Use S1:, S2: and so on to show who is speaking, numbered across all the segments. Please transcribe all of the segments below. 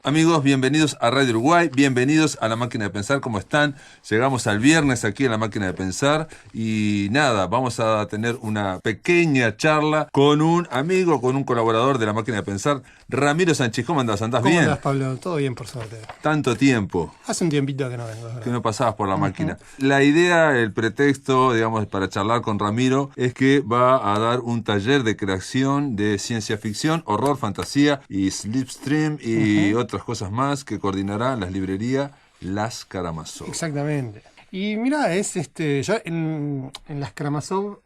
S1: Amigos, bienvenidos a Radio Uruguay, bienvenidos a La Máquina de Pensar. ¿Cómo están? Llegamos al viernes aquí en La Máquina de Pensar y nada, vamos a tener una pequeña charla con un amigo, con un colaborador de La Máquina de Pensar, Ramiro Sánchez. ¿Cómo andás? ¿Andás bien?
S2: ¿Cómo andás, Pablo? Todo bien, por suerte.
S1: Tanto tiempo.
S2: Hace un tiempito que no vengo, ¿verdad?
S1: Que no pasabas por la máquina. La idea, el pretexto, digamos, para charlar con Ramiro es que va a dar un taller de creación de ciencia ficción, horror, fantasía y slipstream y otras cosas más que coordinará las librerías Las Karamazov.
S2: Exactamente. Y mira, yo en Las Karamazov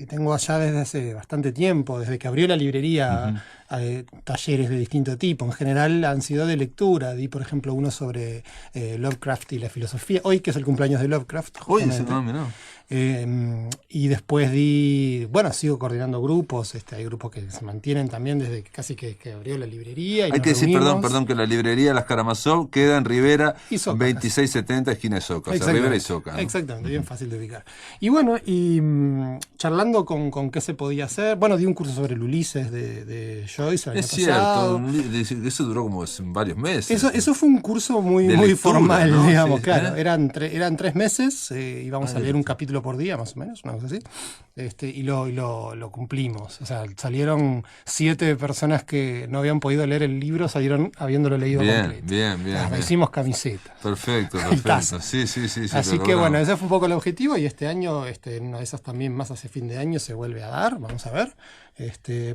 S2: tengo allá desde hace bastante tiempo, desde que abrió la librería, talleres de distinto tipo. En general han sido de lectura. Di, por ejemplo, uno sobre Lovecraft y la filosofía. Hoy, que es el cumpleaños de Lovecraft.
S1: Hoy es no.
S2: Y después sigo coordinando grupos. Hay grupos que se mantienen también desde casi que abrió la librería. Y
S1: hay que decir, perdón, que la librería Las Karamazov queda en Rivera 2670, esquina de Soca. O sea, Rivera y Soca, ¿no?
S2: Exactamente, bien fácil de ubicar. Y bueno, charlando con qué se podía hacer. Bueno, di un curso sobre el Ulises de Joyce el año pasado.
S1: Eso duró como varios meses.
S2: Eso fue un curso muy
S1: lectura,
S2: formal,
S1: ¿no?
S2: digamos,
S1: Sí,
S2: claro. Eran 3 meses, íbamos a leer un capítulo por día, más o menos, una cosa así. Y lo cumplimos. O sea, salieron 7 personas que no habían podido leer el libro, salieron habiéndolo leído completo.
S1: Bien.
S2: Hicimos camisetas.
S1: Perfecto. Sí.
S2: Así que bueno, ese fue un poco el objetivo y este año, una de esas también más hacia fin de año se vuelve a dar, vamos a ver.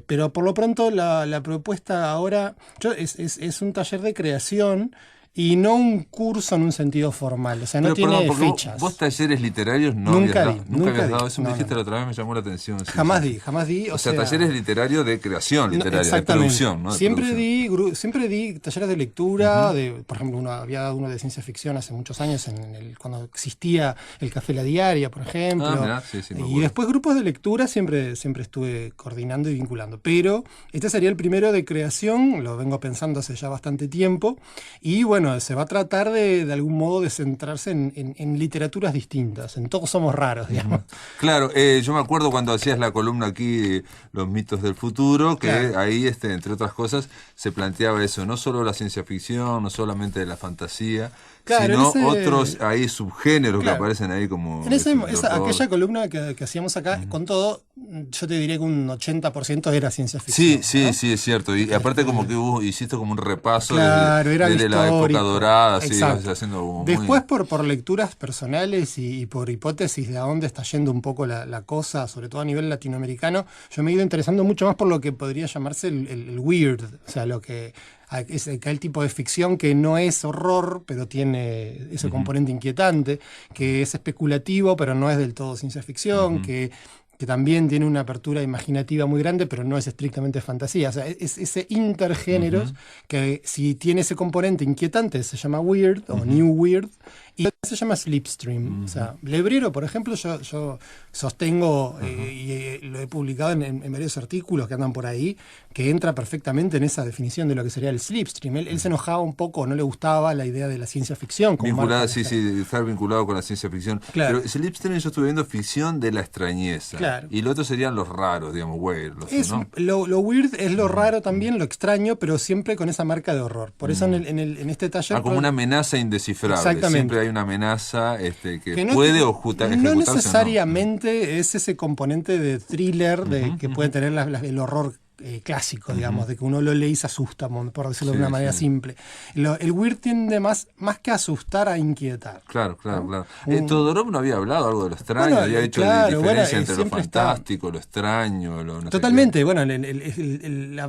S2: Pero por lo pronto la propuesta ahora es un taller de creación y no un curso en un sentido formal, o sea, no tiene fechas.
S1: Vos talleres literarios nunca habías dado. Eso me dijiste la otra vez, me llamó la atención.
S2: Jamás di.
S1: O sea, talleres literarios de creación literaria, de producción, ¿no?
S2: Siempre di talleres de lectura, por ejemplo, había dado uno de ciencia ficción hace muchos años, cuando existía el Café La Diaria, por ejemplo.
S1: Mirá, sí,
S2: y después grupos de lectura siempre estuve coordinando y vinculando. Pero este sería el primero de creación, lo vengo pensando hace ya bastante tiempo, y bueno, se va a tratar de algún modo de centrarse en literaturas distintas, en Todos Somos Raros, digamos.
S1: Claro, yo me acuerdo cuando hacías la columna aquí, Los mitos del futuro, que ahí, entre otras cosas, se planteaba eso, no solo la ciencia ficción, no solamente la fantasía, sino otros subgéneros que aparecen ahí como...
S2: Aquella columna que hacíamos acá, con todo, yo te diría que un 80% era ciencia ficción.
S1: Sí, es cierto. Y aparte como que hiciste como un repaso
S2: de
S1: la época dorada,
S2: haciendo después por lecturas personales y por hipótesis de a dónde está yendo un poco la cosa, sobre todo a nivel latinoamericano, yo me he ido interesando mucho más por lo que podría llamarse el weird, o sea, lo que... es el tipo de ficción que no es horror, pero tiene ese componente inquietante, que es especulativo, pero no es del todo ciencia ficción, que también tiene una apertura imaginativa muy grande, pero no es estrictamente fantasía. O sea, es ese intergéneros que si tiene ese componente inquietante se llama weird o new weird, y se llama slipstream. O sea, Lebrero, por ejemplo, yo sostengo y lo he publicado en varios artículos que andan por ahí, que entra perfectamente en esa definición de lo que sería el slipstream. Él se enojaba un poco, no le gustaba la idea de la ciencia ficción.
S1: Estar vinculado con la ciencia ficción.
S2: Claro.
S1: Pero slipstream yo estuve viendo ficción de la extrañeza.
S2: Claro.
S1: Y lo otro serían los raros, digamos, weird. ¿No?
S2: Lo weird es lo raro también, lo extraño, pero siempre con esa marca de horror. Por eso en este taller...
S1: como una amenaza indescifrable.
S2: Exactamente.
S1: Siempre hay una amenaza que puede ejecutarse.
S2: No necesariamente es ese componente de thriller que puede tener el horror clásico, digamos, de que uno lo lee y se asusta, por decirlo de una manera simple. El weird tiende más que a asustar, a inquietar.
S1: Claro. Todorov no había hablado algo de lo extraño, había hecho la diferencia entre lo fantástico, lo extraño,
S2: Totalmente, bueno, el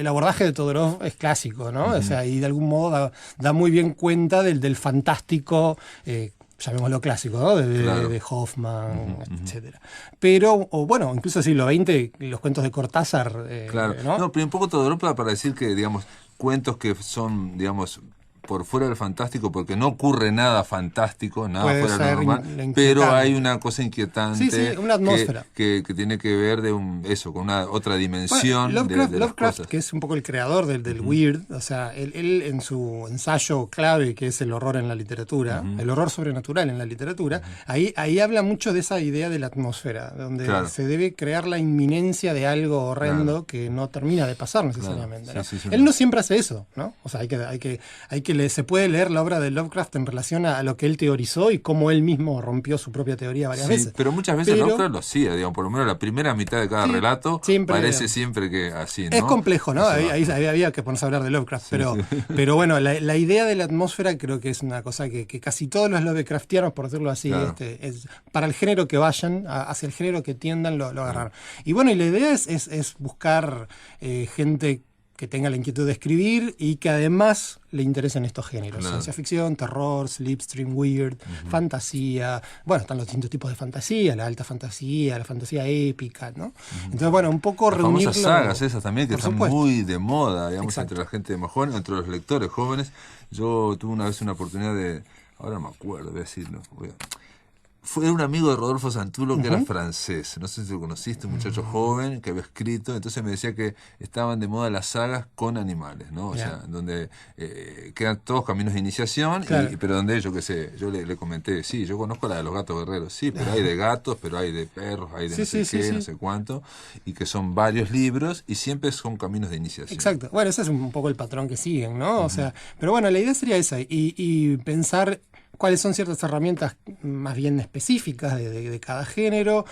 S2: abordaje de Todorov es clásico, ¿no? O sea, y de algún modo da muy bien cuenta del fantástico, llamémoslo clásico, ¿no? De Hoffman, etcétera. Pero, incluso el siglo XX, los cuentos de Cortázar.
S1: ¿No? Pero un poco Todorov para decir que, digamos, cuentos que son, digamos, por fuera del fantástico, porque no ocurre nada fantástico, nada
S2: Puede
S1: fuera de
S2: ser
S1: lo normal, pero hay una cosa inquietante.
S2: Sí, una atmósfera.
S1: Que tiene que ver con una otra dimensión de las
S2: Lovecraft,
S1: cosas.
S2: que es un poco el creador del weird, o sea, él en su ensayo clave, que es el horror en la literatura, el horror sobrenatural en la literatura, ahí habla mucho de esa idea de la atmósfera, donde se debe crear la inminencia de algo horrendo que no termina de pasar necesariamente. ¿no? Él no siempre hace eso, ¿no? O sea, se puede leer la obra de Lovecraft en relación a lo que él teorizó y cómo él mismo rompió su propia teoría varias veces.
S1: Pero muchas veces Lovecraft lo hacía, digamos, por lo menos la primera mitad de cada relato parece siempre que así, ¿no?
S2: Es complejo, ¿no? Ahí había que ponerse a hablar de Lovecraft, pero bueno, la idea de la atmósfera creo que es una cosa que casi todos los Lovecraftianos, por decirlo así, es para el género que vayan, hacia el género que tiendan, lo agarraron. Y bueno, y la idea es buscar gente que tenga la inquietud de escribir y que además le interesen estos géneros. Ciencia ficción, terror, slipstream, weird, fantasía. Bueno, están los distintos tipos de fantasía, la alta fantasía, la fantasía épica, ¿no? Entonces, bueno, un poco reunirlo.
S1: Las famosas sagas esas también que están muy de moda, digamos, entre la gente más joven, entre los lectores jóvenes. Yo tuve una vez una oportunidad ahora no me acuerdo, voy a decirlo. Fue un amigo de Rodolfo Santulo que era francés, no sé si lo conociste, un muchacho joven que había escrito, entonces me decía que estaban de moda las sagas con animales, ¿no? O sea, donde quedan todos caminos de iniciación, pero donde yo le comenté, sí, yo conozco la de los gatos guerreros, sí, pero hay de gatos, pero hay de perros, hay de no sé cuánto, y que son varios libros y siempre son caminos de iniciación.
S2: Exacto, bueno, ese es un poco el patrón que siguen, ¿no? O sea, pero bueno, la idea sería esa, y pensar cuáles son ciertas herramientas más bien específicas de cada género.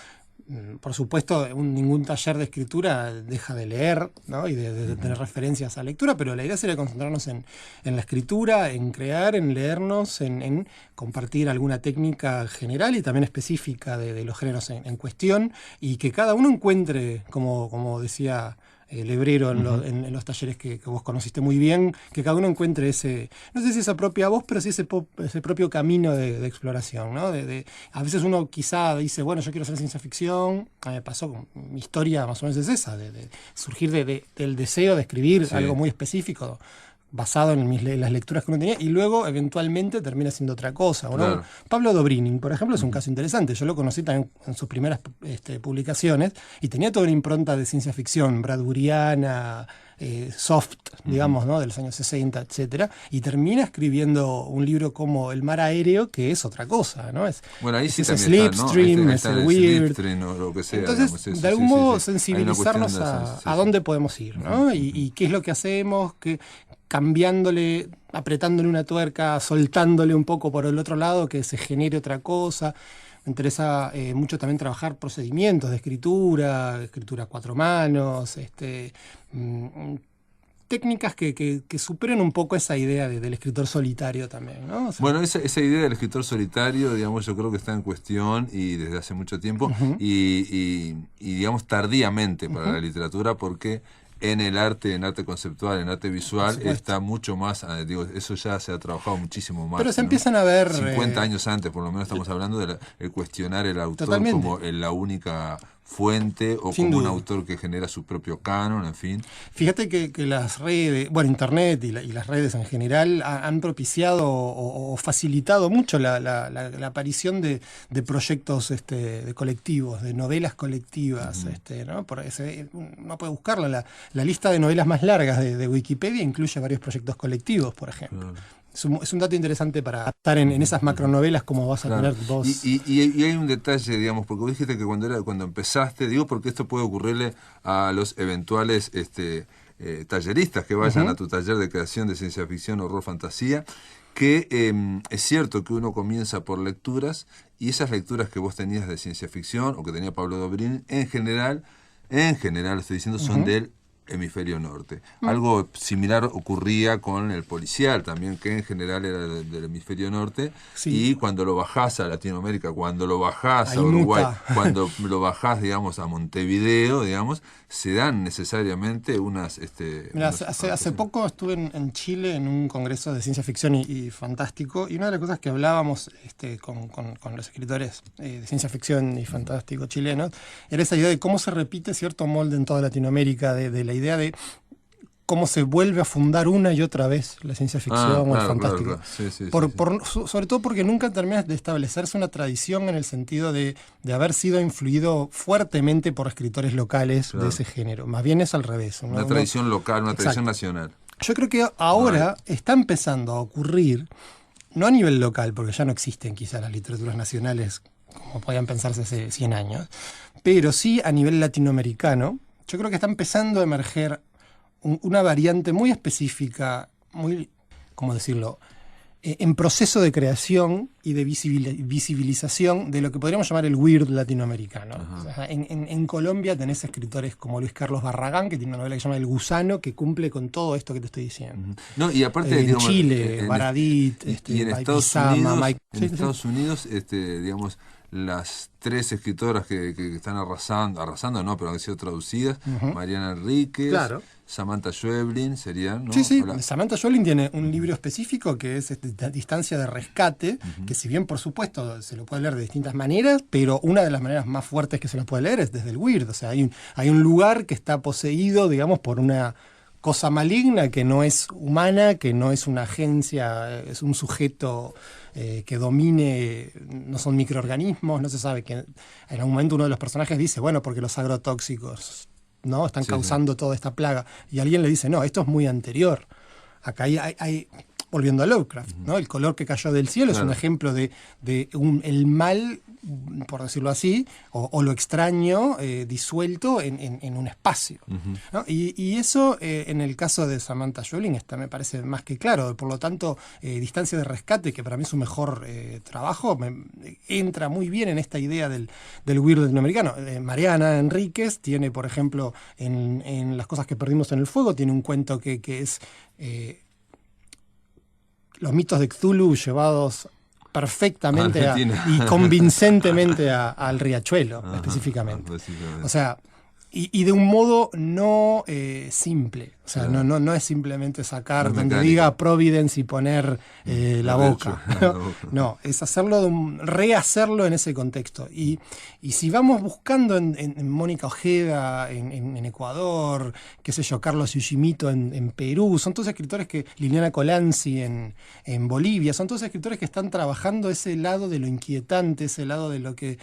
S2: Por supuesto, ningún taller de escritura deja de leer, ¿no? Y de tener referencias a lectura, pero la idea sería concentrarnos en la escritura, en crear, en leernos, en compartir alguna técnica general y también específica de los géneros en cuestión, y que cada uno encuentre, como decía Lebrero en los talleres que vos conociste muy bien, que cada uno encuentre no sé si esa propia voz, pero sí ese propio camino de exploración, ¿no? A veces uno quizá dice, bueno, yo quiero hacer ciencia ficción, a mí me pasó, mi historia más o menos es esa, de surgir del deseo de escribir algo muy específico, basado en las lecturas que uno tenía, y luego eventualmente termina siendo otra cosa, ¿no? Claro. Pablo Dobrynin, por ejemplo, es un caso interesante. Yo lo conocí también en sus primeras publicaciones y tenía toda una impronta de ciencia ficción bradburiana, soft, digamos, ¿no? De los años 60, etcétera, y termina escribiendo un libro como El mar aéreo, que es otra cosa, ¿no?
S1: Bueno, ahí sí
S2: es Slipstream,
S1: ¿no?
S2: es el weird.
S1: O lo que sea,
S2: entonces, digamos, de algún modo sensibilizarnos a dónde podemos ir, ¿no? Y qué es lo que hacemos, cambiándole, apretándole una tuerca, soltándole un poco por el otro lado, que se genere otra cosa. Me interesa mucho también trabajar procedimientos de escritura a cuatro manos, técnicas que superen un poco esa idea del escritor solitario también, ¿no? O sea,
S1: bueno, esa idea del escritor solitario, digamos, yo creo que está en cuestión y desde hace mucho tiempo y digamos, tardíamente para la literatura, porque en arte conceptual, en arte visual, está mucho más, eso ya se ha trabajado muchísimo más.
S2: Pero se empiezan a ver
S1: 50 años antes, por lo menos estamos hablando de el cuestionar el autor como la única fuente o
S2: sin
S1: como
S2: duda.
S1: Un autor que genera su propio canon, en fin.
S2: Fíjate que las redes, bueno, Internet y las redes en general han propiciado o facilitado mucho la aparición de proyectos de colectivos, de novelas colectivas, ¿no? Uno puede buscarla, la lista de novelas más largas de Wikipedia incluye varios proyectos colectivos, por ejemplo. Es un dato interesante para estar en esas macronovelas como vas a tener vos.
S1: Y hay un detalle, digamos, porque vos dijiste que cuando empezaste, porque esto puede ocurrirle a los eventuales talleristas que vayan a tu taller de creación de ciencia ficción, horror, fantasía, que es cierto que uno comienza por lecturas y esas lecturas que vos tenías de ciencia ficción o que tenía Pablo Dobrynin, en general estoy diciendo, son del hemisferio norte. Algo similar ocurría con el policial también, que en general era del hemisferio norte, y cuando lo bajás a Latinoamérica, cuando lo bajás a Uruguay, cuando lo bajás, digamos, a Montevideo, digamos, se dan necesariamente unas...
S2: Mira, hace poco estuve en Chile en un congreso de ciencia ficción y fantástico, y una de las cosas que hablábamos con los escritores de ciencia ficción y fantástico chilenos era esa idea de cómo se repite cierto molde en toda Latinoamérica, de la idea de cómo se vuelve a fundar una y otra vez la ciencia ficción o el fantástico.
S1: Claro. Sí,
S2: sobre todo porque nunca termina de establecerse una tradición en el sentido de haber sido influido fuertemente por escritores locales de ese género. Más bien es al revés.
S1: Una tradición local, una tradición nacional.
S2: Yo creo que ahora está empezando a ocurrir, no a nivel local, porque ya no existen quizás las literaturas nacionales como podían pensarse hace 100 años, pero sí a nivel latinoamericano. Yo creo que está empezando a emerger una variante muy específica, muy, ¿cómo decirlo?, en proceso de creación y de visibilización de lo que podríamos llamar el weird latinoamericano. O sea, en Colombia tenés escritores como Luis Carlos Barragán, que tiene una novela que se llama El Gusano, que cumple con todo esto que te estoy diciendo.
S1: No, y aparte,
S2: en Chile, Baradit,
S1: y en Estados Unidos, digamos, las 3 escritoras que están arrasando no, pero han sido traducidas, Mariana Enríquez, Samantha Schweblin serían, ¿no?
S2: Sí. Samantha Schweblin tiene un libro específico que es Distancia de Rescate, que si bien, por supuesto, se lo puede leer de distintas maneras, pero una de las maneras más fuertes que se lo puede leer es desde el weird. O sea, hay un lugar que está poseído, digamos, por una cosa maligna que no es humana, que no es una agencia, es un sujeto que domine, no son microorganismos, no se sabe. Que en algún momento uno de los personajes dice, bueno, porque los agrotóxicos, ¿no?, están causando toda esta plaga. Y alguien le dice, no, esto es muy anterior. Acá hay volviendo a Lovecraft, ¿no? El color que cayó del cielo es un ejemplo de el mal, por decirlo así, o lo extraño disuelto en un espacio, ¿no? Y eso, en el caso de Samantha Schweblin, me parece más que claro. Por lo tanto, Distancia de Rescate, que para mí es su mejor trabajo, entra muy bien en esta idea del weird latinoamericano. Mariana Enríquez tiene, por ejemplo, en Las cosas que perdimos en el fuego, tiene un cuento que es los mitos de Cthulhu llevados perfectamente y convincentemente al riachuelo, específicamente. O sea, y de un modo no simple. O sea, no es simplemente sacar donde diga Providence y poner la boca. No, es rehacerlo en ese contexto. Y si vamos buscando en Mónica Ojeda, en Ecuador, qué sé yo, Carlos Yoshimito en Perú, son todos escritores Liliana Colanzi en Bolivia, son todos escritores que están trabajando ese lado de lo inquietante, ese lado de lo que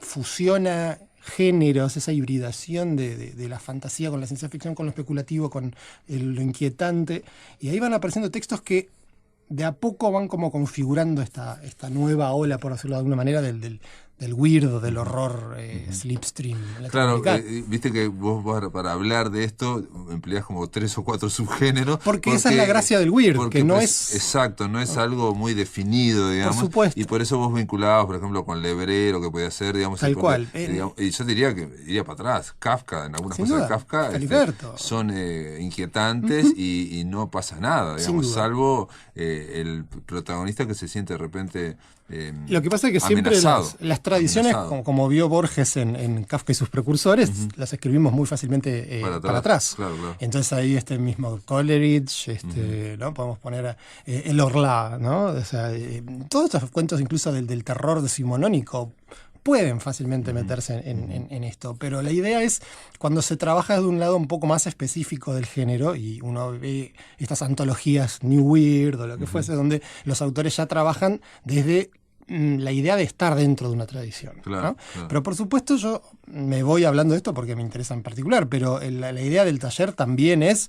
S2: fusiona géneros, esa hibridación de la fantasía con la ciencia ficción, con lo especulativo, con lo inquietante, y ahí van apareciendo textos que de a poco van como configurando esta nueva ola, por decirlo de alguna manera, del weird, del horror slipstream.
S1: Claro, viste que vos para hablar de esto empleás como 3 o 4 subgéneros.
S2: Porque esa es la gracia del weird, que no es...
S1: Exacto, no es algo muy definido, digamos.
S2: Por supuesto.
S1: Y por eso vos vinculabas, por ejemplo, con Lebré, lo que podía ser, digamos...
S2: Tal cual.
S1: Y yo diría que iría para atrás. Kafka, en algunas cosas de Kafka, son inquietantes y no pasa nada, digamos, salvo el protagonista que se siente de repente...
S2: lo que pasa es que siempre las tradiciones, como vio Borges en Kafka y sus precursores, las escribimos muy fácilmente para atrás.
S1: Claro.
S2: Entonces ahí mismo Coleridge, ¿no? Podemos poner el Orlá, ¿no? O sea, todos estos cuentos incluso del terror decimonónico pueden fácilmente meterse en esto, pero la idea es cuando se trabaja de un lado un poco más específico del género y uno ve estas antologías New Weird o lo que fuese, donde los autores ya trabajan desde la idea de estar dentro de una tradición, ¿no? Pero por supuesto yo me voy hablando de esto porque me interesa en particular, pero la idea del taller también es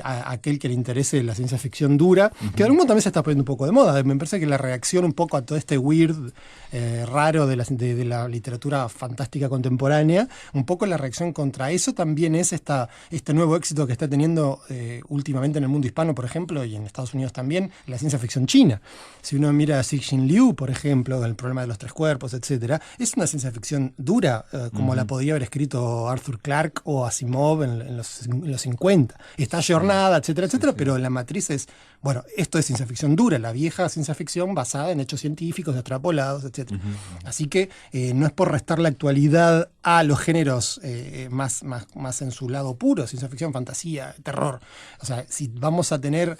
S2: a aquel que le interese la ciencia ficción dura, que de algún modo también se está poniendo un poco de moda. Me parece que la reacción un poco a todo este weird raro de la literatura fantástica contemporánea, un poco la reacción contra eso también es este nuevo éxito que está teniendo últimamente en el mundo hispano, por ejemplo, y en Estados Unidos también, la ciencia ficción china. Si uno mira a Cixin Liu, por ejemplo, el problema de los 3 cuerpos, etcétera, es una ciencia ficción dura, como la podía haber escrito Arthur Clarke o Asimov en los 50. Está ayornada, etcétera, etcétera, pero la matriz es, bueno, esto es ciencia ficción dura, la vieja ciencia ficción basada en hechos científicos, extrapolados, etcétera. Así que no es por restar la actualidad a los géneros más en su lado puro, ciencia ficción, fantasía, terror. O sea, si vamos a tener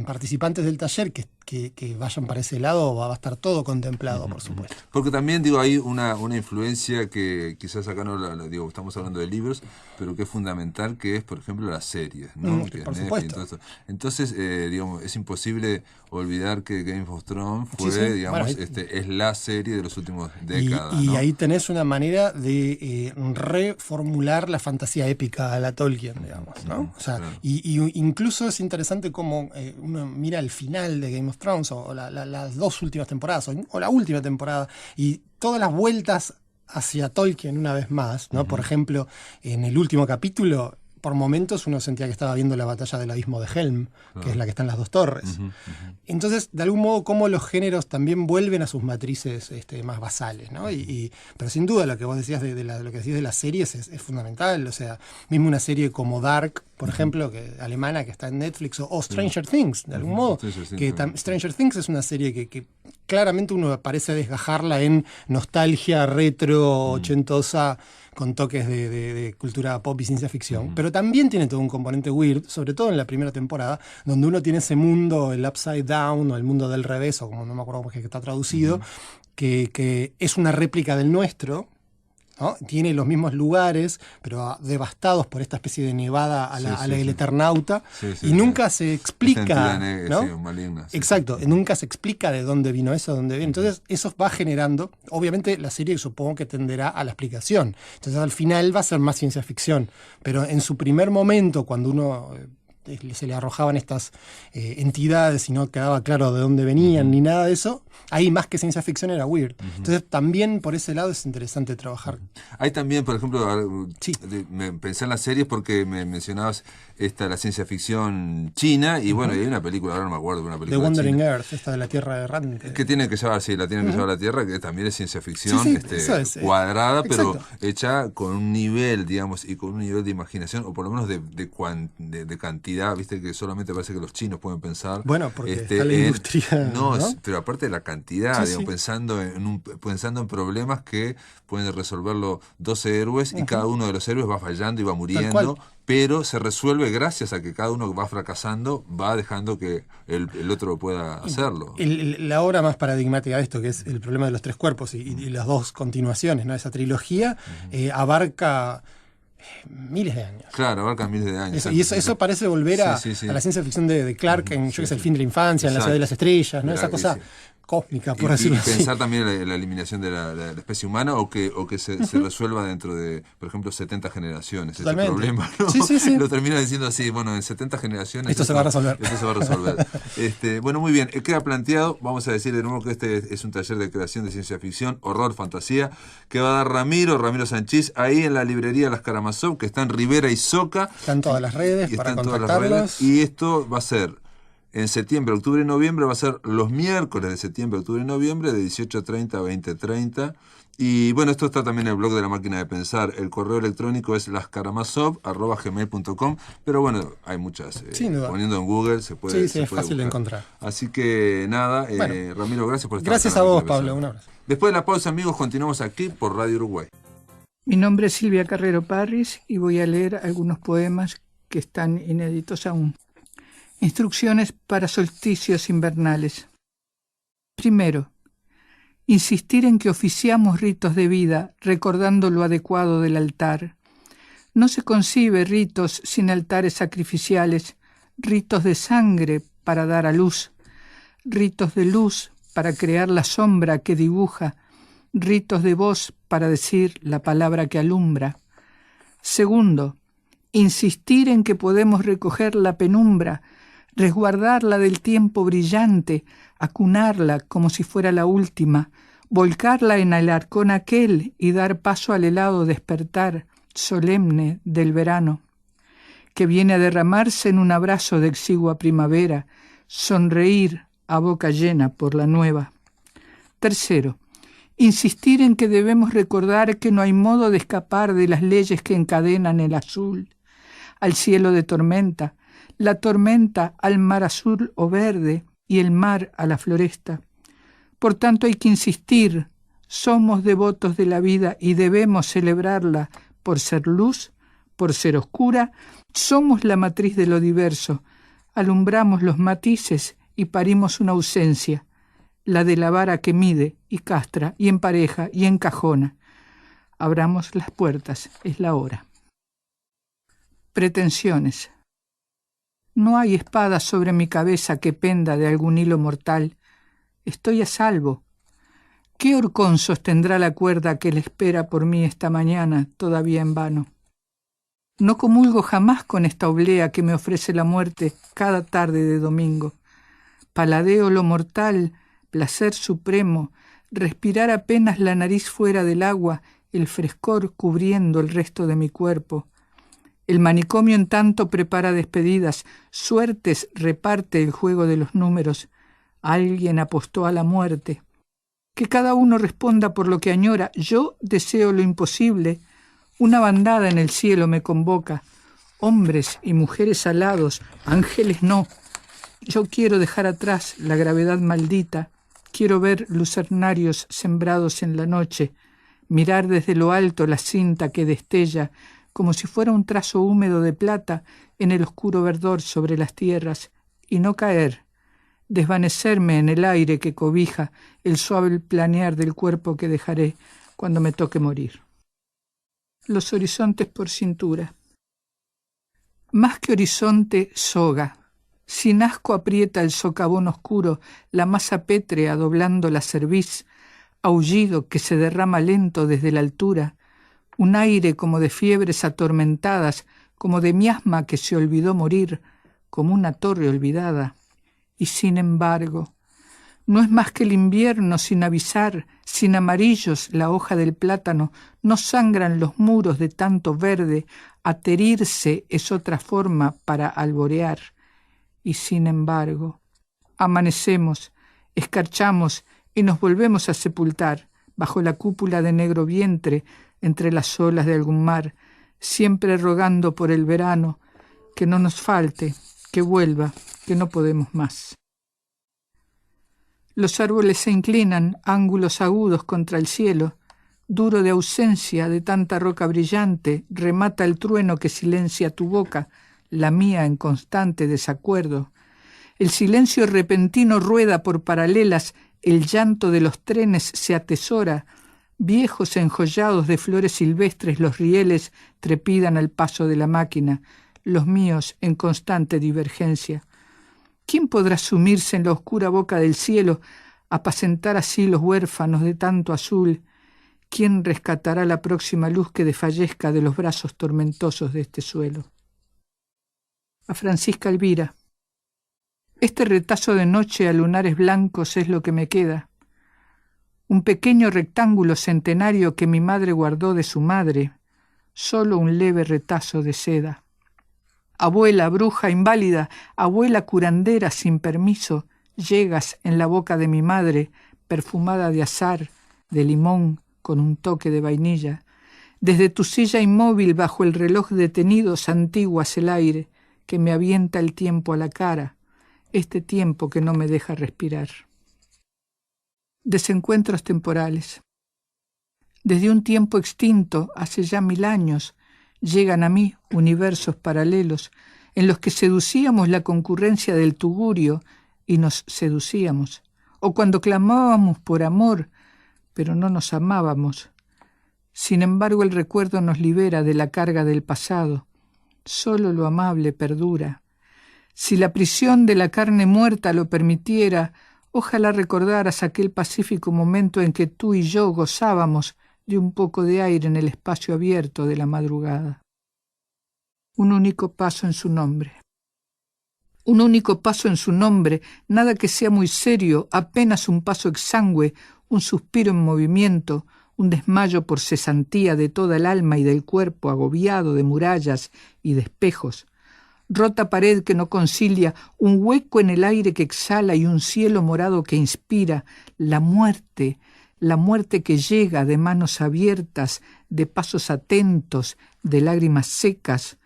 S2: participantes del taller que que vayan para ese lado, va a estar todo contemplado, por supuesto.
S1: Porque también, digo, hay una influencia que quizás acá no digo, estamos hablando de libros, pero que es fundamental, que es, por ejemplo, las series, ¿no?
S2: Por supuesto.
S1: Entonces, digamos, es imposible olvidar que Game of Thrones fue, digamos, es la serie de los últimos décadas.
S2: Y ahí tenés una manera de reformular la fantasía épica a la Tolkien, digamos, ¿no? O sea, claro. y incluso es interesante cómo uno mira el final de Game of Thrones, o las dos últimas temporadas, o la última temporada, y todas las vueltas hacia Tolkien una vez más, ¿no? Por ejemplo, en el último capítulo, por momentos uno sentía que estaba viendo la batalla del abismo de Helm, que es la que está en las dos torres. Entonces, de algún modo, cómo los géneros también vuelven a sus matrices más basales, ¿no? Pero sin duda lo que vos decías lo que decís de las series es fundamental. O sea, mismo una serie como Dark, por ejemplo, alemana, que está en Netflix, o Stranger Things, de algún modo. Stranger Things es una serie que claramente uno parece desgajarla en nostalgia retro, ochentosa, con toques de cultura pop y ciencia ficción, pero también tiene todo un componente weird, sobre todo en la primera temporada, donde uno tiene ese mundo, el upside down, o el mundo del revés, o como no me acuerdo cómo es que está traducido, que es una réplica del nuestro, ¿no? Tiene los mismos lugares, pero devastados por esta especie de nevada a la del Eternauta, y nunca se explica, ¿no?
S1: Maligna,
S2: exacto, nunca se explica de dónde vino eso, de dónde viene. Entonces eso va generando, obviamente la serie supongo que tenderá a la explicación, entonces al final va a ser más ciencia ficción, pero en su primer momento, cuando uno se le arrojaban estas entidades y no quedaba claro de dónde venían ni nada de eso, ahí más que ciencia ficción era weird. Entonces también por ese lado es interesante trabajar.
S1: Hay también, por ejemplo, pensé en las series porque me mencionabas la ciencia ficción china, y bueno, hay una película, ahora no me acuerdo, una película
S2: The Wandering
S1: china,
S2: Earth, esta de la Tierra Errante.
S1: que tienen que llevar, la tienen que llevar a la Tierra, que también es ciencia ficción cuadrada, pero hecha con un nivel, digamos, y con un nivel de imaginación, o por lo menos de cantidad, viste, que solamente parece que los chinos pueden pensar.
S2: Bueno, porque está la industria.
S1: ¿no? Pero aparte de la cantidad, digamos, pensando en problemas que pueden resolverlo 12 héroes, y cada uno de los héroes va fallando y va muriendo, pero se resuelve gracias a que cada uno que va fracasando va dejando que el otro pueda hacerlo.
S2: La obra más paradigmática de esto, que es El problema de los tres cuerpos, y las dos continuaciones, ¿no? Esa trilogía abarca miles de años.
S1: Claro, abarca miles de años.
S2: Eso parece volver a la ciencia ficción de Clarke en El fin de la infancia, en La ciudad de las estrellas, ¿no? Esa cosa cósmica, por decirlo así.
S1: Y pensar también la eliminación de la especie humana, o que se resuelva dentro de, por ejemplo, 70 generaciones.
S2: Totalmente.
S1: Ese problema, ¿no? Lo termina diciendo así, bueno, en 70 generaciones
S2: esto se va a resolver.
S1: Esto se va a resolver. Bueno, muy bien, queda planteado, vamos a decir de nuevo que este es un taller de creación de ciencia ficción, horror, fantasía, que va a dar Ramiro Sanchís, ahí en la librería Las Karamazov, que está en Rivera y Soca.
S2: Están todas las redes para contactarlos.
S1: Y esto va a ser en septiembre, octubre y noviembre, va a ser los miércoles de septiembre, octubre y noviembre, de 18:30 a 20:30. Y bueno, esto está también en el blog de La Máquina de Pensar. El correo electrónico es laskaramazov@gmail.com. Pero bueno, hay muchas. Poniendo en Google se puede.
S2: Sí, es fácil de encontrar.
S1: Así que nada, Ramiro, gracias por estar.
S2: Gracias a vos, Pablo. Un abrazo.
S1: Después de la pausa, amigos, continuamos aquí por Radio Uruguay.
S3: Mi nombre es Silvia Carrero Parris y voy a leer algunos poemas que están inéditos aún. Instrucciones para solsticios invernales. Primero, insistir en que oficiamos ritos de vida recordando lo adecuado del altar. No se concibe ritos sin altares sacrificiales, ritos de sangre para dar a luz, ritos de luz para crear la sombra que dibuja, ritos de voz para decir la palabra que alumbra. Segundo, insistir en que podemos recoger la penumbra, resguardarla del tiempo brillante, acunarla como si fuera la última, volcarla en el arcón aquel y dar paso al helado despertar solemne del verano, que viene a derramarse en un abrazo de exigua primavera, sonreír a boca llena por la nueva. Tercero, insistir en que debemos recordar que no hay modo de escapar de las leyes que encadenan el azul al cielo de tormenta, la tormenta al mar azul o verde y el mar a la floresta. Por tanto hay que insistir, somos devotos de la vida y debemos celebrarla por ser luz, por ser oscura, somos la matriz de lo diverso, alumbramos los matices y parimos una ausencia, la de la vara que mide y castra y empareja y encajona. Abramos las puertas, es la hora. Pretensiones. No hay espada sobre mi cabeza que penda de algún hilo mortal. Estoy a salvo. ¿Qué horcón sostendrá la cuerda que le espera por mí esta mañana, todavía en vano? No comulgo jamás con esta oblea que me ofrece la muerte cada tarde de domingo. Paladeo lo mortal, placer supremo, respirar apenas la nariz fuera del agua, el frescor cubriendo el resto de mi cuerpo. El manicomio en tanto prepara despedidas, suertes reparte el juego de los números. Alguien apostó a la muerte. Que cada uno responda por lo que añora. Yo deseo lo imposible. Una bandada en el cielo me convoca. Hombres y mujeres alados, ángeles no. Yo quiero dejar atrás la gravedad maldita. Quiero ver lucernarios sembrados en la noche, mirar desde lo alto la cinta que destella, como si fuera un trazo húmedo de plata en el oscuro verdor sobre las tierras, y no caer, desvanecerme en el aire que cobija el suave planear del cuerpo que dejaré cuando me toque morir. Los horizontes por cintura. Más que horizonte, soga. Sin asco aprieta el socavón oscuro, la masa pétrea doblando la cerviz, aullido que se derrama lento desde la altura, un aire como de fiebres atormentadas, como de miasma que se olvidó morir, como una torre olvidada. Y sin embargo, no es más que el invierno sin avisar, sin amarillos la hoja del plátano, no sangran los muros de tanto verde, aterirse es otra forma para alborear. Y sin embargo, amanecemos, escarchamos y nos volvemos a sepultar bajo la cúpula de negro vientre entre las olas de algún mar, siempre rogando por el verano, que no nos falte, que vuelva, que no podemos más. Los árboles se inclinan, ángulos agudos contra el cielo, duro de ausencia de tanta roca brillante, remata el trueno que silencia tu boca, la mía en constante desacuerdo. El silencio repentino rueda por paralelas, el llanto de los trenes se atesora, viejos enjollados de flores silvestres los rieles trepidan al paso de la máquina, los míos en constante divergencia. ¿Quién podrá sumirse en la oscura boca del cielo, apacentar así los huérfanos de tanto azul? ¿Quién rescatará la próxima luz que desfallezca de los brazos tormentosos de este suelo? A Francisca Elvira. Este retazo de noche a lunares blancos es lo que me queda. Un pequeño rectángulo centenario que mi madre guardó de su madre, solo un leve retazo de seda. Abuela, bruja inválida, abuela curandera sin permiso, llegas en la boca de mi madre, perfumada de azahar, de limón, con un toque de vainilla. Desde tu silla inmóvil bajo el reloj detenido santiguas el aire que me avienta el tiempo a la cara, este tiempo que no me deja respirar. Desencuentros temporales. Desde un tiempo extinto, hace ya 1000 años, llegan a mí universos paralelos en los que seducíamos la concurrencia del tugurio y nos seducíamos, o cuando clamábamos por amor, pero no nos amábamos. Sin embargo, el recuerdo nos libera de la carga del pasado. Solo lo amable perdura. Si la prisión de la carne muerta lo permitiera, ojalá recordaras aquel pacífico momento en que tú y yo gozábamos de un poco de aire en el espacio abierto de la madrugada. Un único paso en su nombre. Un único paso en su nombre, nada que sea muy serio, apenas un paso exangüe, un suspiro en movimiento, un desmayo por cesantía de toda el alma y del cuerpo agobiado de murallas y de espejos. Rota pared que no concilia, un hueco en el aire que exhala y un cielo morado que inspira, la muerte que llega de manos abiertas, de pasos atentos, de lágrimas secas,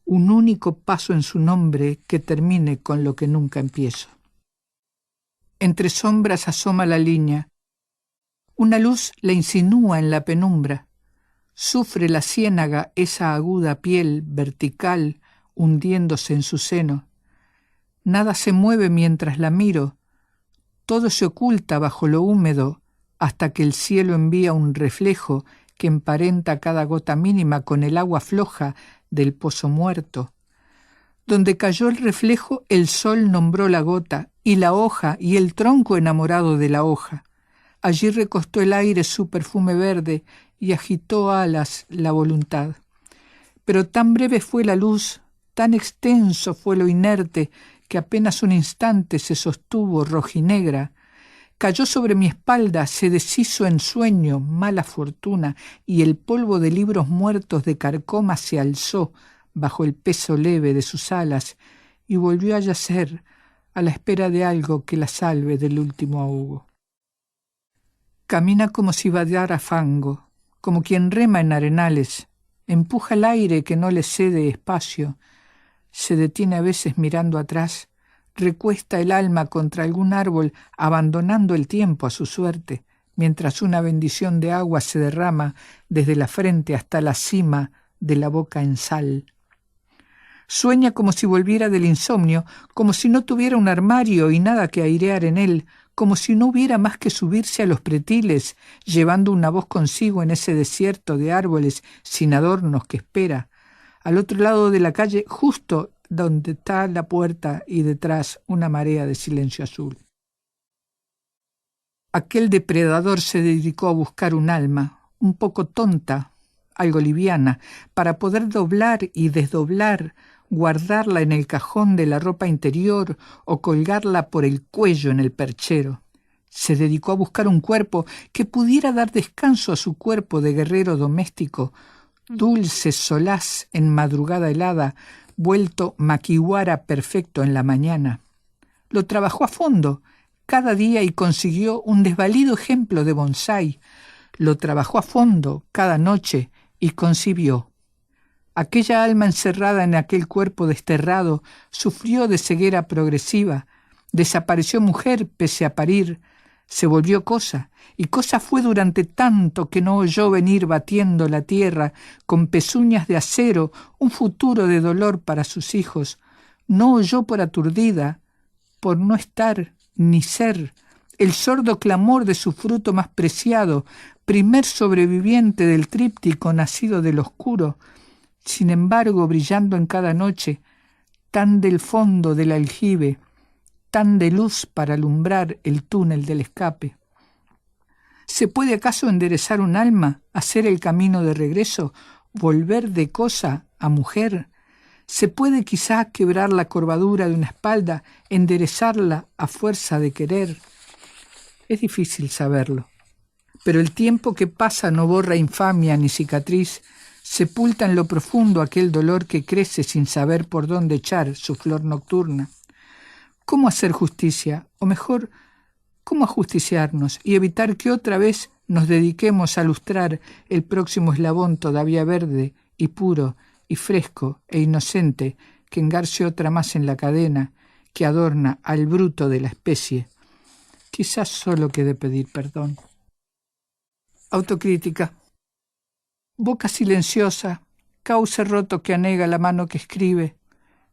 S3: un único paso en su nombre que termine con lo que nunca empiezo. Entre sombras asoma la línea. Una luz la insinúa en la penumbra. Sufre la ciénaga esa aguda piel vertical hundiéndose en su seno. Nada se mueve mientras la miro. Todo se oculta bajo lo húmedo hasta que el cielo envía un reflejo que emparenta cada gota mínima con el agua floja del pozo muerto. Donde cayó el reflejo, el sol nombró la gota, y la hoja y el tronco enamorado de la hoja. Allí recostó el aire su perfume verde y agitó alas la voluntad. Pero tan breve fue la luz, tan extenso fue lo inerte, que apenas un instante se sostuvo rojinegra. Cayó sobre mi espalda, se deshizo en sueño, mala fortuna, y el polvo de libros muertos de carcoma se alzó bajo el peso leve de sus alas y volvió a yacer a la espera de algo que la salve del último ahogo. Camina como si vadeara fango, como quien rema en arenales, empuja el aire que no le cede espacio, se detiene a veces mirando atrás, recuesta el alma contra algún árbol, abandonando el tiempo a su suerte, mientras una bendición de agua se derrama desde la frente hasta la cima de la boca en sal. Sueña como si volviera del insomnio, como si no tuviera un armario y nada que airear en él, como si no hubiera más que subirse a los pretiles, llevando una voz consigo en ese desierto de árboles sin adornos que espera, al otro lado de la calle, justo donde está la puerta y detrás una marea de silencio azul. Aquel depredador se dedicó a buscar un alma, un poco tonta, algo liviana, para poder doblar y desdoblar, guardarla en el cajón de la ropa interior o colgarla por el cuello en el perchero. Se dedicó a buscar un cuerpo que pudiera dar descanso a su cuerpo de guerrero doméstico, dulce solaz en madrugada helada, vuelto maquiwara perfecto en la mañana. Lo trabajó a fondo cada día y consiguió un desvalido ejemplo de bonsái. Lo trabajó a fondo cada noche y concibió. Aquella alma encerrada en aquel cuerpo desterrado sufrió de ceguera progresiva, desapareció mujer pese a parir, se volvió cosa, y cosa fue durante tanto que no oyó venir batiendo la tierra con pezuñas de acero un futuro de dolor para sus hijos, no oyó por aturdida, por no estar ni ser, el sordo clamor de su fruto más preciado, primer sobreviviente del tríptico nacido del oscuro, sin embargo brillando en cada noche, tan del fondo del aljibe, tan de luz para alumbrar el túnel del escape. ¿Se puede acaso enderezar un alma, hacer el camino de regreso, volver de cosa a mujer? ¿Se puede quizá quebrar la curvadura de una espalda, enderezarla a fuerza de querer? Es difícil saberlo, pero el tiempo que pasa no borra infamia ni cicatriz, sepulta en lo profundo aquel dolor que crece sin saber por dónde echar su flor nocturna. ¿Cómo hacer justicia? O mejor, ¿cómo ajusticiarnos y evitar que otra vez nos dediquemos a lustrar el próximo eslabón todavía verde y puro y fresco e inocente que engarce otra más en la cadena que adorna al bruto de la especie? Quizás solo quede pedir perdón. Autocrítica. Boca silenciosa, cauce roto que anega la mano que escribe,